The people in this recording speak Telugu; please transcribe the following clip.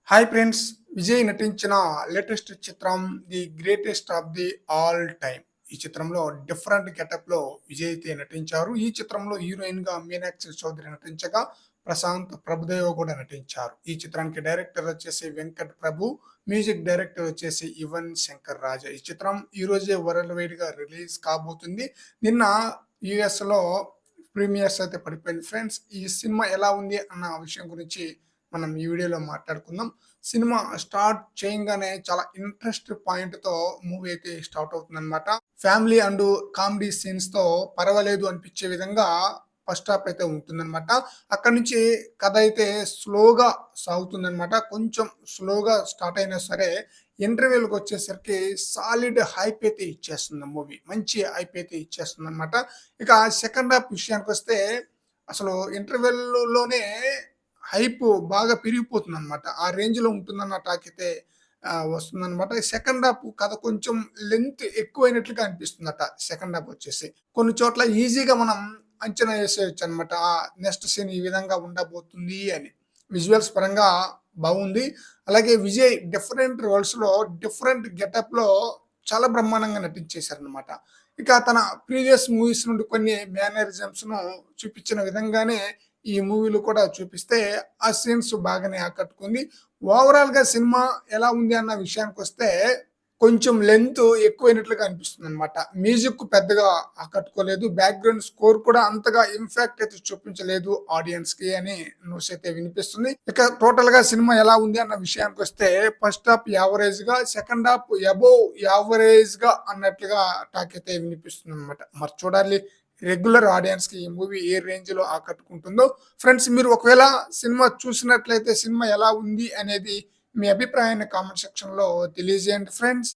Hi friends! విజయ్ నటించిన లేటెస్ట్ చిత్రం 'the greatest of the all time'. ఈ చిత్రంలో డిఫరెంట్ గెటప్‌లో విజయ్ అయితే నటించారు. ఈ చిత్రంలో హీరోయిన్‌గా మీనాక్షి చౌదరి నటించగా, ప్రశాంత్ ప్రభుదేవ కూడా నటించారు. ఈ చిత్రానికి డైరెక్టర్ వచ్చేసి వెంకట్ ప్రభు, మ్యూజిక్ డైరెక్టర్ వచ్చేసి యువన్ శంకర్ రాజా. ఈ చిత్రం ఈ రోజే వరల్డ్ వైడ్‌గా రిలీజ్ కాబోతుంది. నిన్న యూఎస్‌లో ప్రీమియర్స్ అయితే పడిపోయింది ఫ్రెండ్స్. ఈ సినిమా ఎలా ఉంది అన్న విషయం గురించి మనం ఈ వీడియోలో మాట్లాడుకుందాం. సినిమా స్టార్ట్ చేయంగానే చాలా ఇంట్రెస్ట్ పాయింట్‌తో మూవీ అయితే స్టార్ట్ అవుతుందనమాట. ఫ్యామిలీ అండ్ కామెడీ సీన్స్‌తో పర్వాలేదు అనిపించే విధంగా ఫస్ట్ హాఫ్ అయితే ఉంటుందనమాట. అక్కడి నుంచి కథ అయితే స్లోగా సాగుతుందనమాట. కొంచెం స్లోగా స్టార్ట్ అయినా సరే ఇంటర్వెల్‌కి వచ్చేసరికి సాలిడ్ హైప్ అయితే ఇచ్చేస్తుంది మూవీ. మంచి హైప్ అయితే ఇచ్చేస్తుందనమాట. ఇక సెకండ్ హాఫ్ విషయానికొస్తే అసలు ఇంటర్వెల్‌లోనే హైప్ బాగా పెరిగిపోతుందనమాట. ఆ రేంజ్‌లో ఉంటుందన్న టాక్ అయితే వస్తుందనమాట. సెకండ్ హాఫ్ కథ కొంచెం లెంత్ ఎక్కువైనట్లుగా అనిపిస్తుందట సెకండ్ హాఫ్ వచ్చేసి. కొన్ని చోట్ల ఈజీగా మనం అంచనా ఏసేయొచ్చనమాట. నెక్స్ట్ సీన్ ఈ విధంగా ఉండబోతుంది అని. విజువల్స్ పరంగా బాగుంది. అలాగే విజయ్ డిఫరెంట్ రోల్స్‌లో, డిఫరెంట్ గెటప్‌లో చాలా బ్రహ్మాండంగా నటించేశారనమాట. ఇక తన ప్రీవియస్ మూవీస్ నుండి కొన్ని మేనరిజమ్స్‌ను చూపించిన విధంగానే ఈ మూవీలో కూడా చూపిస్తే ఆ సీన్స్ బాగానే ఆకట్టుకుంది. ఓవరాల్‌గా సినిమా ఎలా ఉంది అన్న విషయానికొస్తే కొంచెం లెంత్ ఎక్కువైనట్లుగా అనిపిస్తుందనమాట. మ్యూజిక్ పెద్దగా ఆకట్టుకోలేదు. బ్యాక్‌గ్రౌండ్ స్కోర్ కూడా అంతగా ఇంపాక్ట్ అయితే చూపించలేదు ఆడియన్స్‌కి అని న్యూస్ అయితే వినిపిస్తుంది. ఇక టోటల్‌గా సినిమా ఎలా ఉంది అన్న విషయానికొస్తే ఫస్ట్ హాఫ్ యావరేజ్‌గా, సెకండ్ హాఫ్ అబోవ్ యావరేజ్‌గా అన్నట్లుగా టాక్ అయితే వినిపిస్తుందనమాట. మరి చూడాలి రెగ్యులర్ ఆడియన్స్‌కి ఈ మూవీ ఏ రేంజ్‌లో ఆకట్టుకుంటుందో. ఫ్రెండ్స్, మీరు ఒకవేళ సినిమా చూసినట్లయితే సినిమా ఎలా ఉంది అనేది మీ అభిప్రాయాన్ని కామెంట్ సెక్షన్‌లో తెలియజేయండి ఫ్రెండ్స్.